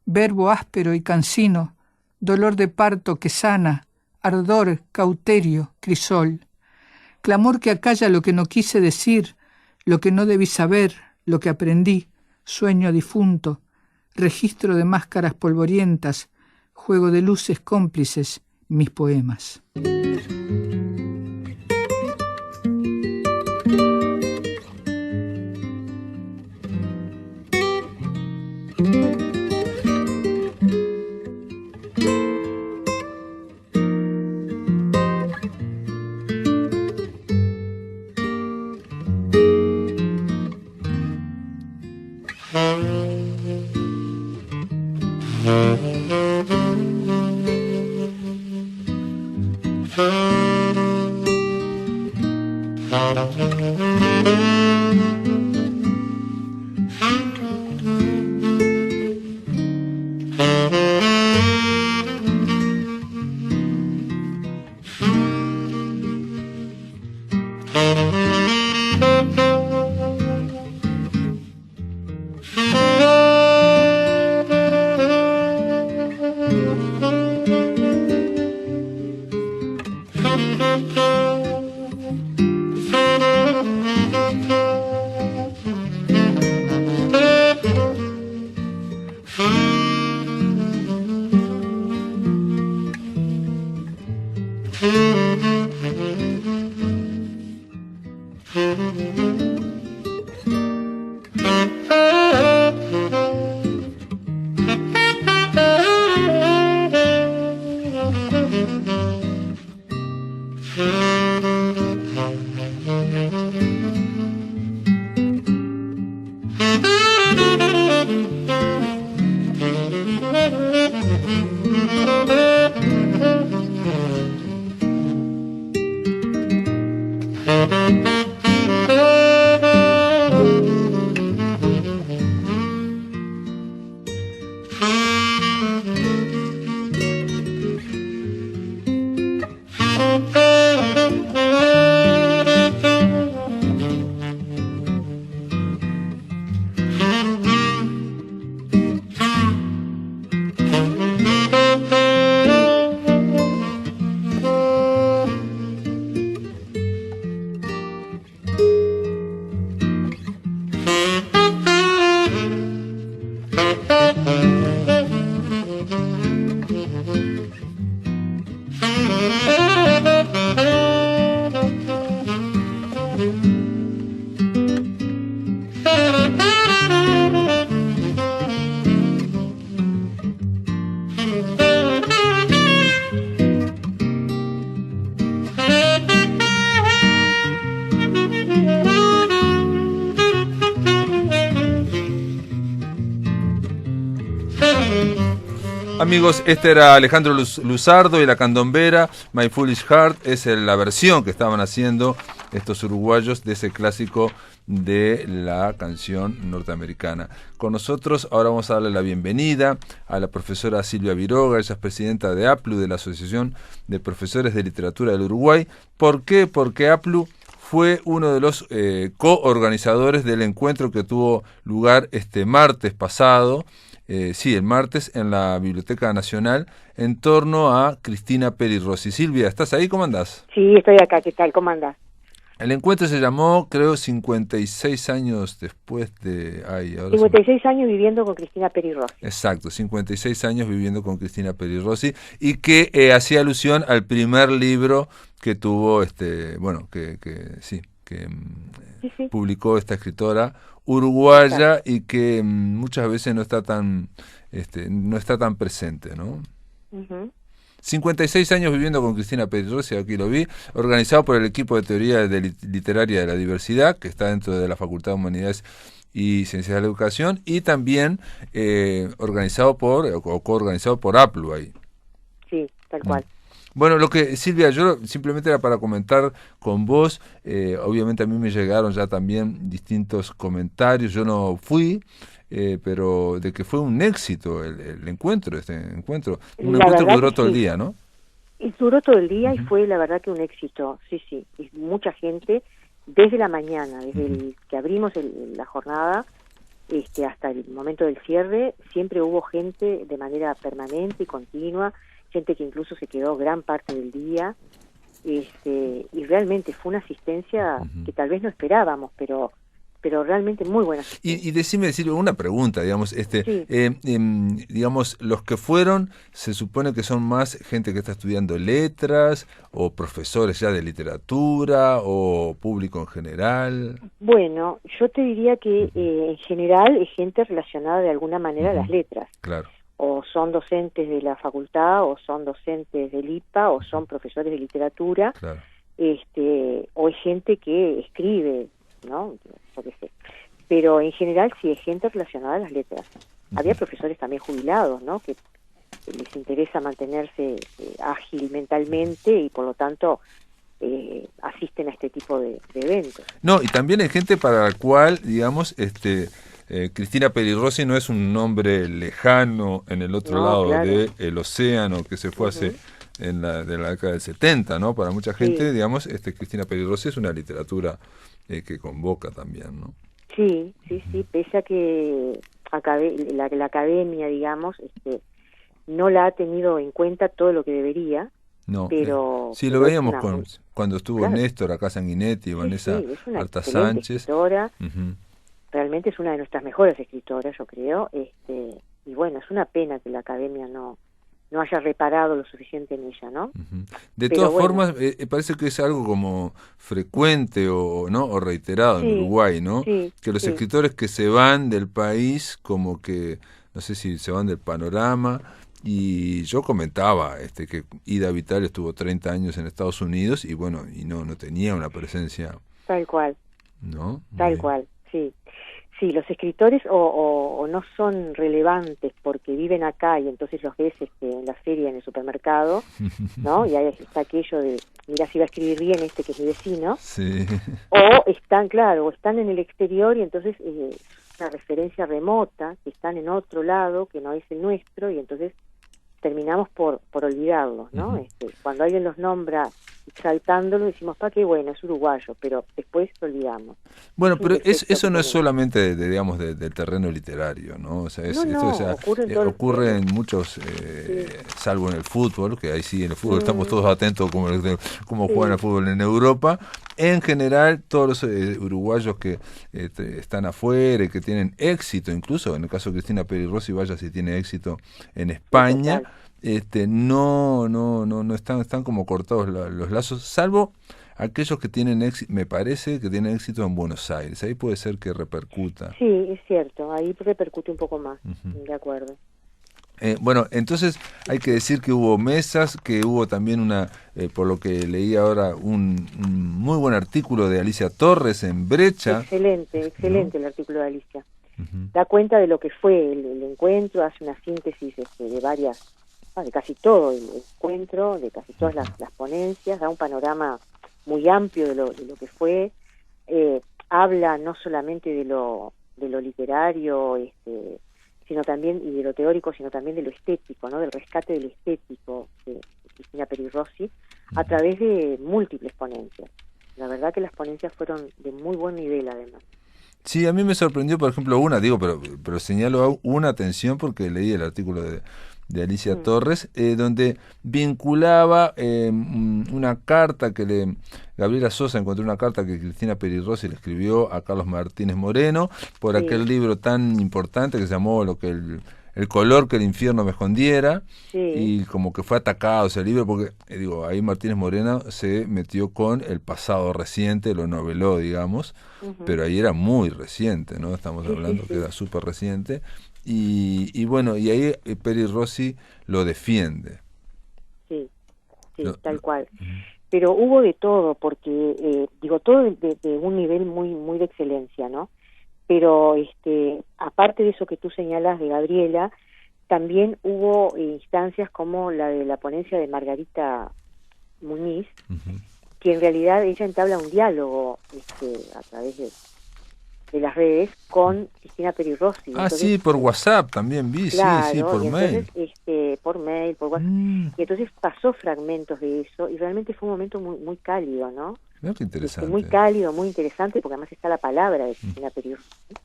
S3: verbo áspero y cansino, dolor de parto que sana, ardor, cauterio, crisol, clamor que acalla lo que no quise decir, lo que no debí saber, lo que aprendí, sueño difunto, registro de máscaras polvorientas, juego de luces cómplices, mis poemas.
S1: Amigos, este era Alejandro Luzardo y la candombera My Foolish Heart. Es la versión que estaban haciendo estos uruguayos de ese clásico de la canción norteamericana. Con nosotros ahora vamos a darle la bienvenida a la profesora Silvia Viroga. Ella es presidenta de APLU, de la Asociación de Profesores de Literatura del Uruguay. ¿Por qué? Porque APLU fue uno de los coorganizadores del encuentro que tuvo lugar este martes pasado, el martes, en la Biblioteca Nacional, en torno a Cristina Peri Rossi. Silvia, ¿estás ahí? ¿Cómo andás?
S4: Sí, estoy acá. ¿Qué tal? ¿Cómo andás?
S1: El encuentro se llamó, creo, 56 años después de...
S4: 56 años viviendo con Cristina Peri Rossi.
S1: Exacto, 56 años viviendo con Cristina Peri Rossi, y que hacía alusión al primer libro que tuvo, sí, publicó esta escritora uruguaya, y que muchas veces no está tan presente, ¿no? Uh-huh. 56 años viviendo con Cristina Peri Rossi, aquí lo vi, organizado por el equipo de teoría literaria de la diversidad, que está dentro de la Facultad de Humanidades y Ciencias de la Educación, y también coorganizado por APLU ahí.
S4: Sí, tal cual.
S1: Bueno, Silvia, yo simplemente era para comentar con vos. Obviamente a mí me llegaron ya también distintos comentarios. Yo no fui, pero de que fue un éxito el encuentro, Un encuentro que duró todo el día, ¿no?
S4: Y duró todo el día, uh-huh. Y fue la verdad que un éxito, sí. Y mucha gente, desde la mañana, desde el que abrimos la jornada hasta el momento del cierre, siempre hubo gente de manera permanente y continua, gente que incluso se quedó gran parte del día, y realmente fue una asistencia que tal vez no esperábamos, pero realmente muy buena.
S1: Y decime, una pregunta, digamos, digamos, los que fueron, se supone que son más gente que está estudiando letras, o profesores ya de literatura, o público en general.
S4: Bueno, yo te diría que en general es gente relacionada de alguna manera a las letras.
S1: Claro.
S4: O son docentes de la facultad, o son docentes del IPA, o son profesores de literatura,
S1: claro.
S4: O es gente que escribe, ¿no? Yo qué sé. Pero en general sí es gente relacionada a las letras. Uh-huh. Había profesores también jubilados, ¿no? Que les interesa mantenerse ágil mentalmente y por lo tanto asisten a este tipo de eventos.
S1: No, y también hay gente para la cual, digamos, Cristina Peri Rossi no es un nombre lejano en el otro lado, claro, del océano, que se fue hace de la década del 70, ¿no? Para mucha gente, digamos, Cristina Peri Rossi es una literatura que convoca también, ¿no?
S4: Sí, pese a que la academia, digamos, no la ha tenido en cuenta todo lo que debería.
S1: No,
S4: pero
S1: sí, lo veíamos cuando estuvo, claro, Néstor acá, Sanguinetti, Vanessa Arta Sánchez.
S4: Escritora. Uh-huh. Realmente es una de nuestras mejores escritoras, yo creo, y bueno, es una pena que la academia no no haya reparado lo suficiente en ella, ¿no?
S1: De
S4: Pero
S1: todas
S4: bueno,
S1: formas, parece que es algo como frecuente o reiterado en
S4: sí,
S1: Uruguay, ¿no?
S4: sí,
S1: Que los
S4: sí.
S1: escritores que se van del país, como que, no sé si se van del panorama, y yo comentaba que Ida Vitale estuvo 30 años en Estados Unidos y bueno, y no tenía una presencia,
S4: Tal cual,
S1: ¿no?
S4: tal cual, sí. Sí, los escritores o no son relevantes porque viven acá y entonces los ves en la feria, en el supermercado, ¿no? Y ahí está aquello de, mira si va a escribir bien que es mi vecino.
S1: Sí.
S4: O están, claro, o están en el exterior y entonces una referencia remota, que están en otro lado, que no es el nuestro, y entonces terminamos por olvidarlos, ¿no? Cuando alguien los nombra exaltándolo, decimos, qué bueno, es uruguayo, pero después lo olvidamos.
S1: Bueno, pero
S4: Defecto
S1: eso
S4: que
S1: no es
S4: tenemos.
S1: solamente, digamos, del terreno literario, ¿no? O sea,
S4: No, ocurre en todos los
S1: ocurre en
S4: pueblos.
S1: muchos,
S4: Sí.
S1: salvo en el fútbol, que ahí sí, en el fútbol estamos
S4: Mm,
S1: todos atentos como juegan al
S4: sí,
S1: fútbol en Europa. En general, todos los uruguayos que están afuera y que tienen éxito, incluso en el caso de Cristina Peri Rossi, vaya si tiene éxito en
S4: sí,
S1: España,
S4: total.
S1: no están como cortados los lazos, salvo aquellos que tienen éxito, me parece que tienen éxito en Buenos Aires, ahí puede ser que repercuta.
S4: Sí, es cierto, ahí repercute un poco más, de acuerdo.
S1: Bueno, entonces hay que decir que hubo mesas, que hubo también por lo que leí ahora, un muy buen artículo de Alicia Torres en Brecha,
S4: Excelente,
S1: ¿no?
S4: excelente el artículo de Alicia.
S1: Ujú.
S4: Da cuenta de lo que fue el encuentro, hace una síntesis de varias, de casi todo el encuentro, de casi todas las ponencias, da un panorama muy amplio de lo que fue, habla no solamente de lo literario, sino también, y de lo teórico, sino también de lo estético, ¿no? Del rescate del estético de Cristina Peri Rossi, a través de múltiples ponencias. La verdad que las ponencias fueron de muy buen nivel, además.
S1: Sí, a mí me sorprendió, por ejemplo, pero señalo una atención porque leí el artículo de Alicia
S4: Mm,
S1: Torres, donde vinculaba una carta Gabriela Sosa encontró una carta que Cristina Peri Rossi le escribió a Carlos Martínez Moreno por
S4: sí,
S1: aquel libro tan importante que se llamó Lo que el color que el infierno me escondiera,
S4: sí,
S1: y como que fue atacado ese libro porque, ahí Martínez Moreno se metió con el pasado reciente, lo noveló, digamos,
S4: ujú,
S1: pero ahí era muy reciente, ¿no? Estamos
S4: sí, sí,
S1: hablando que
S4: sí,
S1: era súper reciente, y bueno, y ahí Peri Rossi lo defiende.
S4: sí, sí,
S1: Lo-
S4: tal
S1: lo-
S4: cual. Pero hubo de todo, porque, todo de un nivel muy, muy de excelencia, ¿no? Pero, aparte de eso que tú señalas de Gabriela, también hubo instancias como la de la ponencia de Margarita Muñiz,
S1: Ujú.
S4: que en realidad ella entabla un diálogo a través de las redes con Cristina Peri Rossi.
S1: Ah,
S4: Entonces,
S1: sí, por WhatsApp también vi, sí,
S4: claro,
S1: por
S4: y entonces
S1: mail.
S4: por mail, por WhatsApp,
S1: Mm,
S4: y entonces pasó fragmentos de eso y realmente fue un momento muy muy cálido, ¿no?
S1: Mira qué
S4: Muy
S1: interesante.
S4: cálido, muy interesante, porque además está la palabra de Cristina Peri Rossi,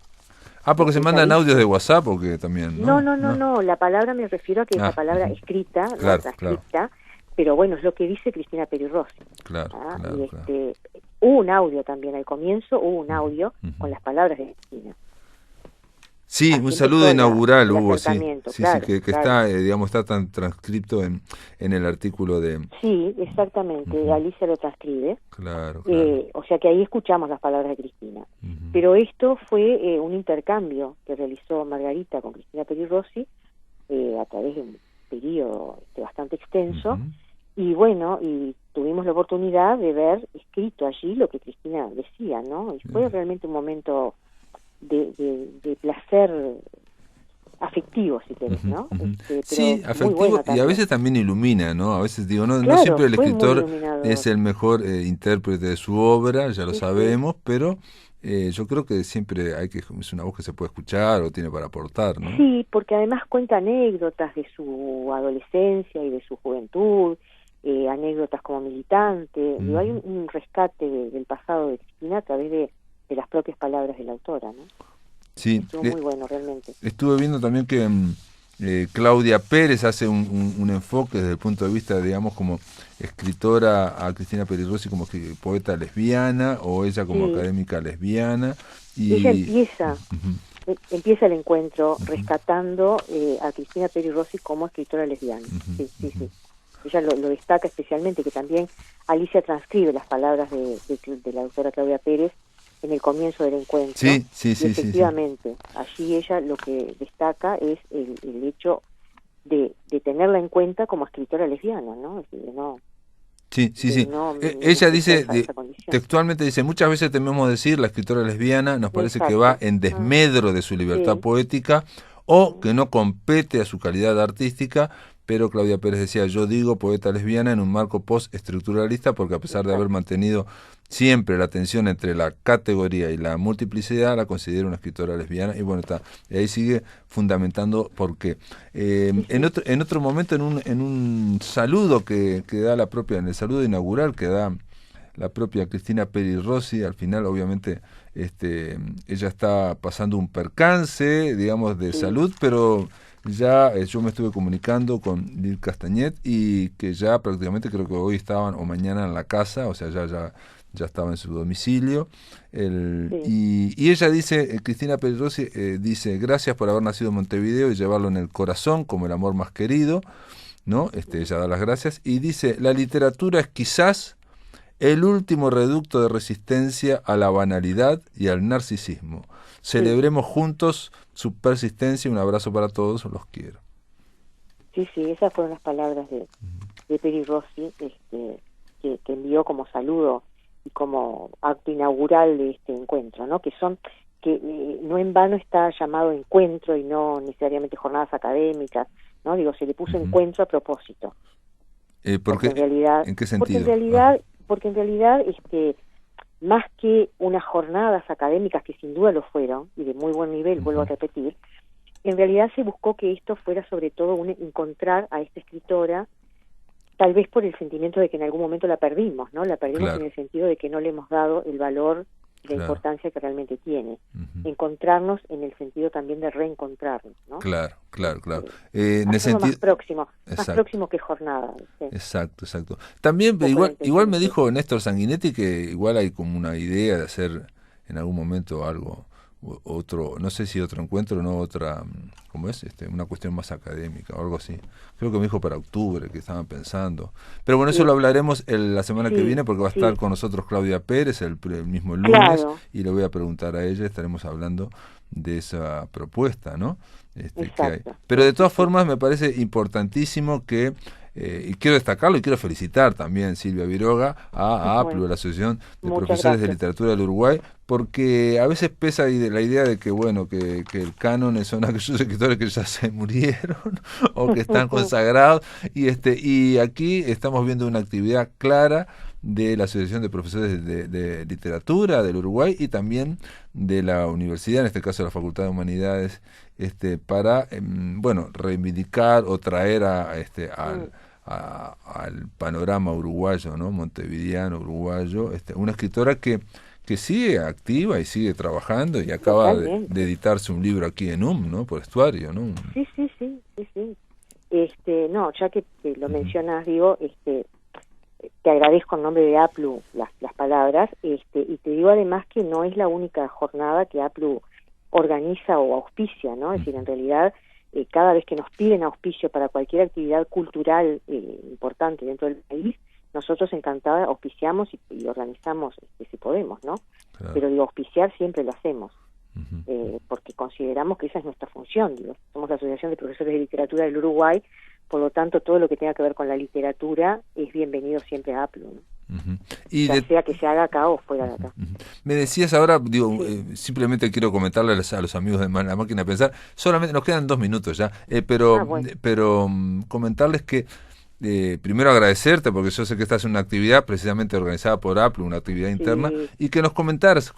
S1: Ah, porque se mandan audios de
S4: detalladísima.
S1: WhatsApp, porque también,
S4: No,
S1: ¿no?
S4: no, no,
S1: No.
S4: no, la palabra me refiero a que es la
S1: Ah,
S4: palabra
S1: ujú.
S4: escrita, no
S1: Claro, claro,
S4: transcripta, pero bueno, es lo que dice Cristina Peri Rossi.
S1: claro,
S4: ¿Ah?
S1: claro,
S4: Y
S1: claro.
S4: hubo un audio también al comienzo, hubo un audio
S1: Ujú.
S4: con las palabras de Cristina.
S1: Sí, un
S4: Así
S1: saludo
S4: empezó
S1: inaugural
S4: el
S1: hubo, sí,
S4: acercamiento,
S1: sí,
S4: claro,
S1: que
S4: claro.
S1: está, digamos, está tan transcripto en el artículo de...
S4: Sí, exactamente,
S1: Ujú.
S4: Alicia lo transcribe,
S1: Claro, claro.
S4: o sea que ahí escuchamos las palabras de Cristina.
S1: Ujú.
S4: Pero esto fue un intercambio que realizó Margarita con Cristina Peri Rossi a través de un periodo bastante extenso,
S1: Ujú.
S4: y bueno, y tuvimos la oportunidad de ver escrito allí lo que Cristina decía, ¿no? Y fue realmente un momento de placer afectivo, si querés,
S1: Ujú,
S4: ¿no?
S1: ujú.
S4: Pero
S1: Sí,
S4: muy
S1: afectivo
S4: bueno
S1: y a
S4: también.
S1: veces también ilumina, ¿no? A veces digo, no
S4: Claro,
S1: siempre el
S4: fue muy
S1: escritor
S4: iluminador.
S1: es el mejor intérprete de su obra, ya lo
S4: Sí, sí.
S1: sabemos, pero yo creo que siempre es una voz que se puede escuchar o tiene para aportar, ¿no?
S4: Sí, porque además cuenta anécdotas de su adolescencia y de su juventud, anécdotas como militante. Digo, hay un rescate del pasado de Cristina a través de las propias palabras de la autora, ¿no?
S1: Sí,
S4: Estuvo muy bueno, realmente.
S1: estuve viendo también que Claudia Pérez hace un enfoque desde el punto de vista, digamos, como escritora a Cristina Peri Rossi como poeta lesbiana o ella como
S4: Sí.
S1: académica lesbiana.
S4: Ella
S1: Y
S4: empieza empieza el encuentro rescatando a Cristina Peri Rossi como escritora lesbiana. Sí. Ella lo destaca especialmente, que también Alicia transcribe las palabras de la doctora Claudia Pérez en el comienzo del encuentro.
S1: Sí.
S4: Efectivamente, allí ella lo que destaca es el hecho de tenerla en cuenta como escritora lesbiana, ¿no? Es decir, no.
S1: Sí. Ella dice, textualmente dice, muchas veces tememos decir la escritora lesbiana, nos parece que va en desmedro de su libertad poética o que no compete a su calidad artística, pero Claudia Pérez decía, yo digo poeta lesbiana en un marco postestructuralista porque a pesar de haber mantenido siempre la tensión entre la categoría y la multiplicidad, la considero una escritora lesbiana, y bueno, está, y ahí sigue fundamentando por qué. En otro momento, en un saludo que da la propia, en el saludo inaugural que da la propia Cristina Peri Rossi, al final obviamente ella está pasando un percance, digamos, de salud, pero ya yo me estuve comunicando con Lil Castagnet y que ya prácticamente creo que hoy estaban o mañana en la casa, o sea, ya estaba en su domicilio. Y ella dice, Cristina Peri Rossi dice, gracias por haber nacido en Montevideo y llevarlo en el corazón como el amor más querido, ¿no? Ella da las gracias y dice, la literatura es quizás el último reducto de resistencia a la banalidad y al narcisismo. Celebremos juntos su persistencia. Un abrazo para todos, los quiero.
S4: Sí, esas fueron las palabras de Peri Rossi, que envió como saludo y como acto inaugural de este encuentro, ¿no? Que no en vano está llamado encuentro y no necesariamente jornadas académicas, ¿no? Digo, se le puso encuentro a propósito.
S1: Porque
S4: en realidad,
S1: ¿en qué sentido?
S4: Porque en realidad más que unas jornadas académicas que sin duda lo fueron, y de muy buen nivel, vuelvo a repetir, en realidad se buscó que esto fuera sobre todo encontrar a esta escritora, tal vez por el sentimiento de que en algún momento la perdimos, ¿no? La perdimos en el sentido de que no le hemos dado el valor y la importancia que realmente tiene. Encontrarnos en el sentido también de reencontrarnos, ¿no?
S1: Claro. En el sentido
S4: más próximo que jornada. Sí.
S1: Exacto. También igual me dijo Néstor Sanguinetti que igual hay como una idea de hacer en algún momento algo, otro, no sé si otro encuentro, no otra, ¿cómo es? Una cuestión más académica o algo así. Creo que me dijo para octubre que estaban pensando. Pero bueno, eso lo hablaremos la semana que viene porque va a estar con nosotros Claudia Pérez el mismo lunes y le voy a preguntar a ella, estaremos hablando de esa propuesta, ¿no? Que hay. Pero de todas formas me parece importantísimo que y quiero destacarlo y quiero felicitar también Silvia Viroga a APLU, la Asociación de Profesores de Literatura del Uruguay, porque a veces pesa la idea de que bueno que el canon son aquellos escritores que ya se murieron o que están consagrados y aquí estamos viendo una actividad clara de la Asociación de Profesores de Literatura del Uruguay y también de la universidad, en este caso la Facultad de Humanidades, para reivindicar o traer al panorama uruguayo, ¿no? Montevideano, uruguayo, una escritora que sigue activa y sigue trabajando y acaba de editarse un libro aquí en ¿no? Por Estuario, ¿no?
S4: Sí. No, ya que lo mencionas, digo, te agradezco en nombre de APLU las palabras, y te digo además que no es la única jornada que APLU organiza o auspicia, ¿no? Es decir, en realidad, cada vez que nos piden auspicio para cualquier actividad cultural importante dentro del país, nosotros encantados auspiciamos y organizamos si podemos, ¿no? Claro. Pero digo, auspiciar siempre lo hacemos, porque consideramos que esa es nuestra función, digo, somos la Asociación de Profesores de Literatura del Uruguay, por lo tanto todo lo que tenga que ver con la literatura es bienvenido siempre a APLU, ¿no?
S1: Y
S4: sea que se haga acá o fuera de acá.
S1: Me decías ahora, digo, simplemente quiero comentarles a los amigos de La Máquina de Pensar, solamente nos quedan 2 minutos ya, pero comentarles que primero agradecerte porque yo sé que estás en una actividad precisamente organizada por APLU, una actividad interna, y que nos comentanos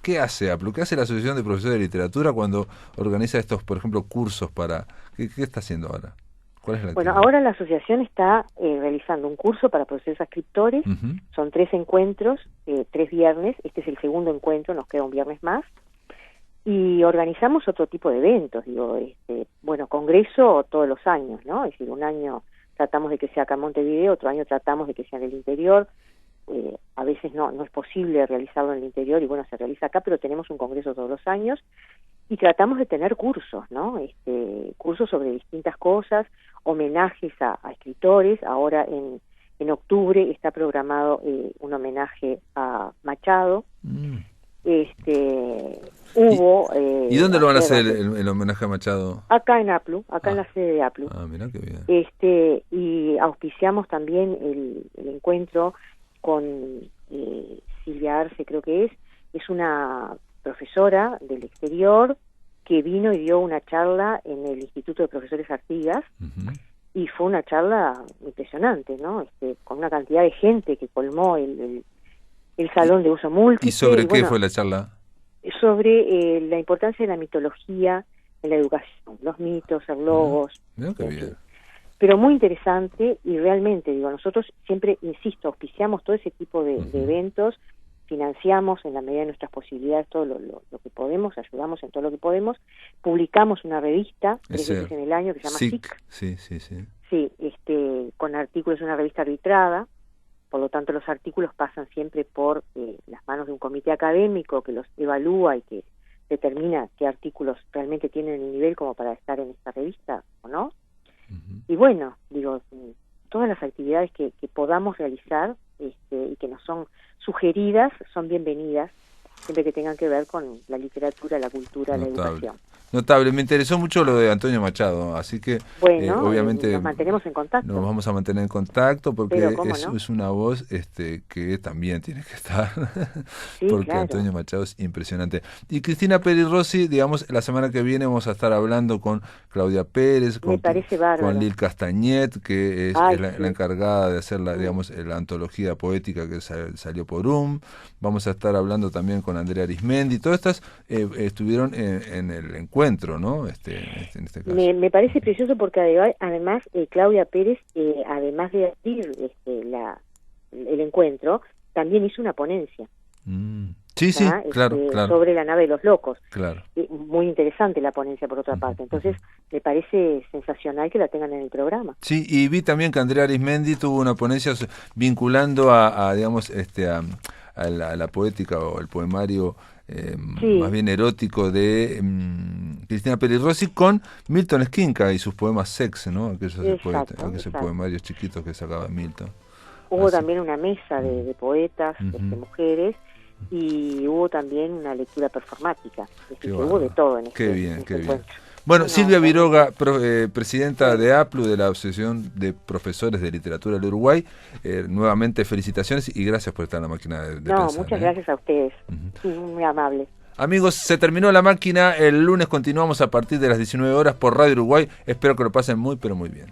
S1: qué hace APLU, qué hace la Asociación de Profesores de Literatura cuando organiza estos, por ejemplo, cursos para... ¿Qué está haciendo ahora? ¿Cuál es la actividad?
S4: Ahora la asociación está realizando un curso para profesores adscriptores, son 3 encuentros, 3 viernes, este es el segundo encuentro, nos queda un viernes más, y organizamos otro tipo de eventos, digo, congreso todos los años, ¿no? Es decir, un año tratamos de que sea acá en Montevideo, otro año tratamos de que sea en el interior, a veces no es posible realizarlo en el interior y bueno, se realiza acá, pero tenemos un congreso todos los años y tratamos de tener cursos, ¿no? Cursos sobre distintas cosas, homenajes a escritores. Ahora en octubre está programado un homenaje a Machado. Hubo...
S1: ¿Y dónde lo van a hacer el homenaje a Machado?
S4: Acá en APLU, en la sede de APLU.
S1: Ah, mirá qué bien.
S4: Y auspiciamos también el encuentro con Silvia Arce, creo que es una profesora del exterior que vino y dio una charla en el Instituto de Profesores Artigas. Y fue una charla impresionante, ¿no? Con una cantidad de gente que colmó el salón de uso múltiple.
S1: ¿Y sobre qué fue la charla?
S4: Sobre la importancia de la mitología en la educación, los mitos, el logos.
S1: Mirá qué bien.
S4: Pero muy interesante y realmente, nosotros siempre, insisto, auspiciamos todo ese tipo de eventos, financiamos en la medida de nuestras posibilidades todo lo que podemos, ayudamos en todo lo que podemos, publicamos una revista 3 veces en el año que se llama SIC. Sí, con artículos, una revista arbitrada, por lo tanto los artículos pasan siempre por las manos de un comité académico que los evalúa y que determina qué artículos realmente tienen el nivel como para estar en esta revista o no. Y bueno, todas las actividades que podamos realizar y que nos son sugeridas son bienvenidas, siempre que tengan que ver con la literatura, la cultura, la educación.
S1: Notable, me interesó mucho lo de Antonio Machado, así que
S4: bueno,
S1: obviamente
S4: nos mantenemos en contacto.
S1: Nos vamos a mantener en contacto porque
S4: ¿no?
S1: es una voz que también tiene que estar,
S4: sí,
S1: porque
S4: claro.
S1: Antonio Machado es impresionante. Y Cristina Peri Rossi, digamos, la semana que viene vamos a estar hablando con Claudia Pérez, con Lil Castañet, que es la encargada de hacer la antología poética que salió por vamos a estar hablando también con Andrea Arismendi, todas estas estuvieron en el encuentro, ¿no? En este caso.
S4: Me parece precioso porque además Claudia Pérez, además de abrir el encuentro, también hizo una ponencia.
S1: Sí, claro.
S4: Sobre la nave de los locos.
S1: Claro.
S4: Muy interesante la ponencia, por otra parte. Entonces, me parece sensacional que la tengan en el programa.
S1: Sí, y vi también que Andrea Arismendi tuvo una ponencia vinculando a la poética o el poemario más bien erótico de Cristina Peri Rossi con Milton Esquinca y sus poemas sex, ¿no? Aquellos poemarios chiquitos que sacaba Milton.
S4: Hubo también una mesa de poetas, de mujeres, y hubo también una lectura performática. Hubo de todo en
S1: Qué bien. Bueno, Silvia Viroga, presidenta de APLU, de la Asociación de Profesores de Literatura del Uruguay, nuevamente felicitaciones y gracias por estar en la máquina de pensar.
S4: Muchas gracias a ustedes, muy amables.
S1: Amigos, se terminó la máquina, el lunes continuamos a partir de las 19 horas por Radio Uruguay, espero que lo pasen muy pero muy bien.